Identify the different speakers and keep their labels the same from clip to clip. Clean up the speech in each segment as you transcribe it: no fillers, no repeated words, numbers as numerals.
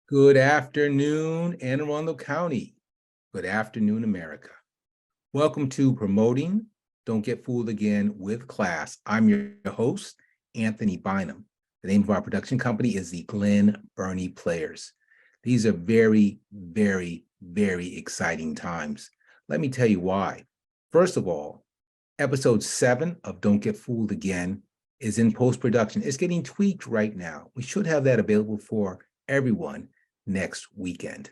Speaker 1: Good afternoon, Anne Arundel County. Good afternoon, America. Welcome to Promoting Don't Get Fooled Again with Class. I'm your host, Anthony Bynum. The name of our production company is the Glen Burnie Players. These are very, very, very exciting times. Let me tell you why. First of all, episode 7 of Don't Get Fooled Again is in post-production. It's getting tweaked right now. We should have that available for everyone next weekend.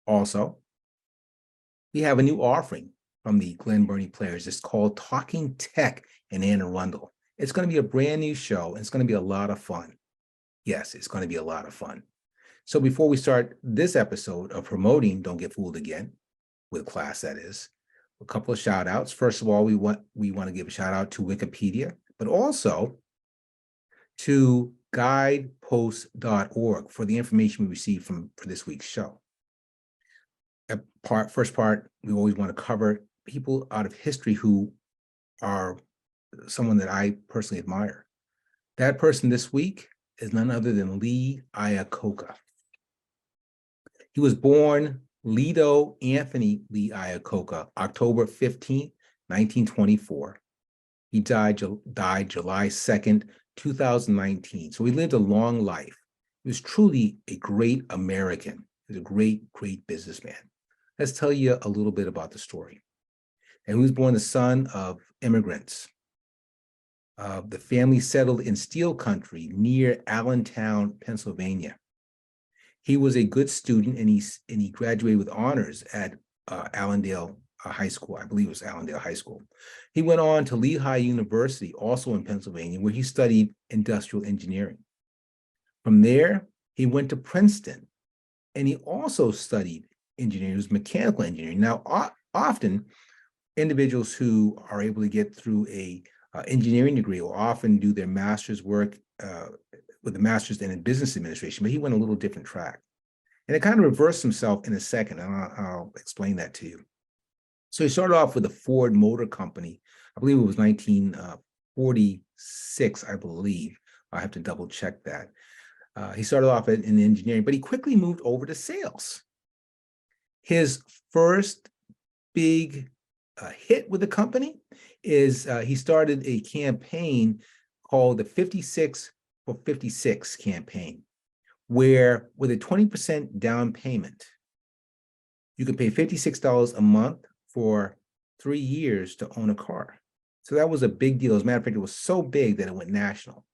Speaker 1: Also, we have a new offering from the Glen Burnie Players. It's called Talking Tech in Anne Arundel. It's going to be a brand new show, and it's going to be a lot of fun. Yes, it's going to be a lot of fun. So before we start this episode of Promoting Don't Get Fooled Again, with Class that is, a couple of shout outs. First of all, we want to give a shout out to Wikipedia, but also to guidepost.org for the information we received for this week's show. First part, we always want to cover people out of history who are someone that I personally admire. That person this week is none other than Lee Iacocca. He was born Lido Anthony Lee Iacocca, October 15th, 1924. He died July 2nd, 2019. So he lived a long life. He was truly a great American. He was a great, great businessman. Let's tell you a little bit about the story. And he was born the son of immigrants. The family settled in Steel Country near Allentown, Pennsylvania. He was a good student, and he graduated with honors at Allendale High School. I believe it was Allendale High School. He went on to Lehigh University, also in Pennsylvania, where he studied industrial engineering. From there, he went to Princeton, and he also studied engineering. It was mechanical engineering. Now, often individuals who are able to get through a engineering degree will often do their master's work with a master's in business administration, but he went a little different track. And it kind of reversed himself in a second, and I'll explain that to you. So he started off with the Ford Motor Company. I believe it was 1946, I believe. I have to double check that. He started off in engineering, but he quickly moved over to sales. His first big hit with the company is he started a campaign called the 56 for 56 campaign, where with a 20% down payment, you could pay $56 a month for 3 years to own a car. So that was a big deal. As a matter of fact, it was so big that it went national.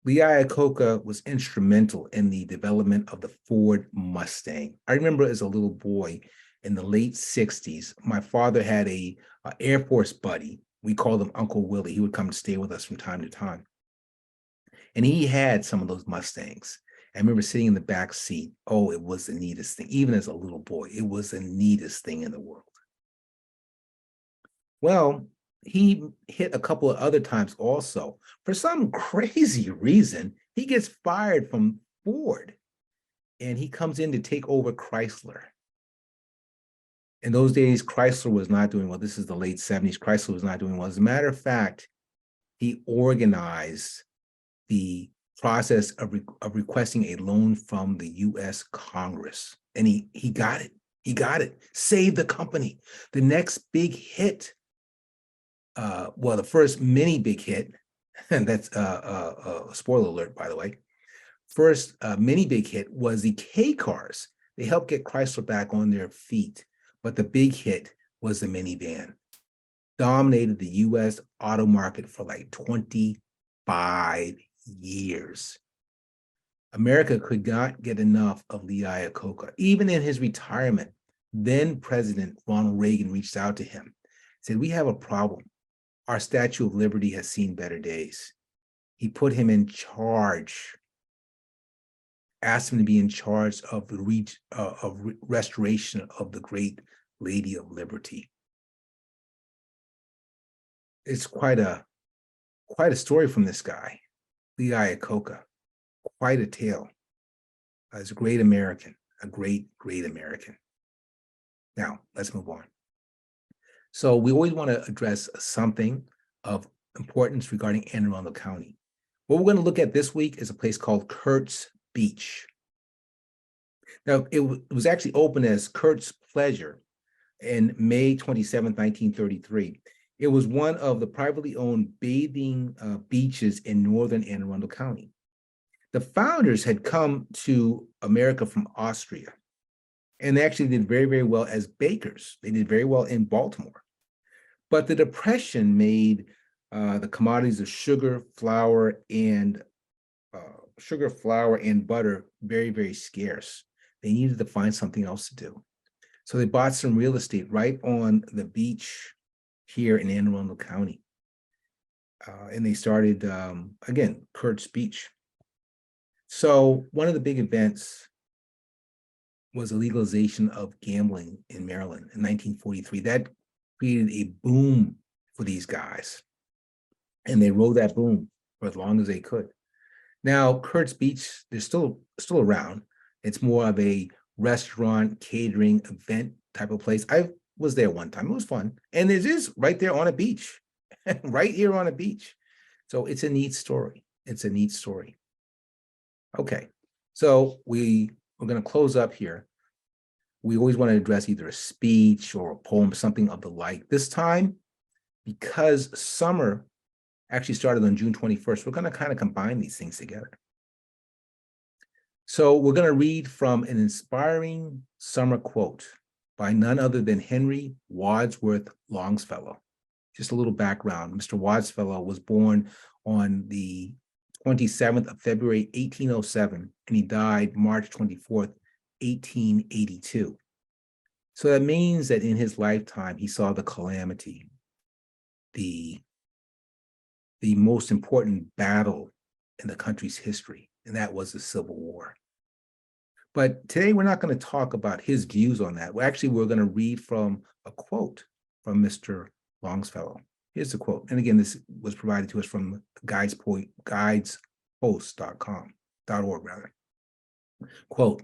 Speaker 1: Lee Iacocca was instrumental in the development of the Ford Mustang. I remember as a little boy in the late 60s, my father had a Air Force buddy. We called him Uncle Willie. He would come to stay with us from time to time. And he had some of those Mustangs. I remember sitting in the back seat. Oh, it was the neatest thing. Even as a little boy, it was the neatest thing in the world. Well, he hit a couple of other times also. For some crazy reason, he gets fired from Ford, and he comes in to take over Chrysler. In those days, Chrysler was not doing well. This is the late 70s. Chrysler was not doing well. As a matter of fact, he organized the process of requesting a loan from the U.S. Congress. And he got it. He got it. Saved the company. The next big hit, the first mini big hit, and that's spoiler alert, by the way. First mini big hit was the K cars. They helped get Chrysler back on their feet. But the big hit was the minivan. Dominated the U.S. auto market for like 25 years. America could not get enough of Lee Iacocca. Even in his retirement, then President Ronald Reagan reached out to him, said, "We have a problem. Our Statue of Liberty has seen better days." He put him in charge, asked him to be in charge of the restoration of the great Lady of Liberty. It's quite a story from this guy, Lee Iacocca. Quite a tale. As a great American, a great, great American. Now, let's move on. So we always want to address something of importance regarding Anne Arundel County. What we're going to look at this week is a place called Kurt's Beach. Now, it was actually opened as Kurt's Pleasure in May 27, 1933. It was one of the privately owned bathing beaches in northern Anne Arundel County. The founders had come to America from Austria, and they actually did very, very well as bakers. They did very well in Baltimore. But the Depression made the commodities of sugar, flour, and butter very, very scarce. They needed to find something else to do. So they bought some real estate right on the beach here in Anne Arundel County. And they started, again, Kurt's Beach. So one of the big events was the legalization of gambling in Maryland in 1943. That created a boom for these guys. And they rode that boom for as long as they could. Now, Kurt's Beach, they're still around. It's more of a restaurant, catering, event type of place. I was there one time. It was fun. And it is right there on a beach, right here on a beach. So it's a neat story. It's a neat story. Okay, so we're going to close up here. We always want to address either a speech or a poem, something of the like. This time, because summer actually started on June 21st, we're going to kind of combine these things together. So we're going to read from an inspiring summer quote by none other than Henry Wadsworth Longfellow. Just a little background. Mr. Wadsworth was born on the 27th of February, 1807, and he died March 24th, 1882. So that means that in his lifetime, he saw the calamity, the most important battle in the country's history, and that was the Civil War. But today, we're not going to talk about his views on that. We're going to read from a quote from Mr. Longfellow. Here's the quote. And again, this was provided to us from guidespost.org. Quote,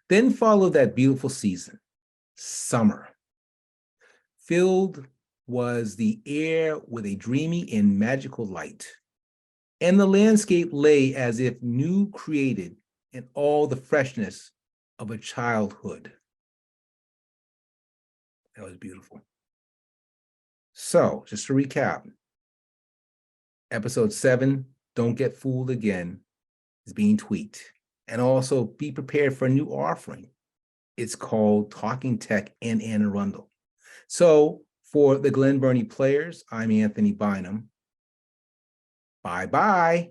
Speaker 1: "Then followed that beautiful season, summer. Filled was the air with a dreamy and magical light, and the landscape lay as if new created in all the freshness of a childhood." That was beautiful. So, just to recap, episode 7, Don't Get Fooled Again, is being tweaked. And also be prepared for a new offering. It's called Talking Tech in Anne Arundel. So for the Glen Burnie players, I'm Anthony Bynum. Bye-bye.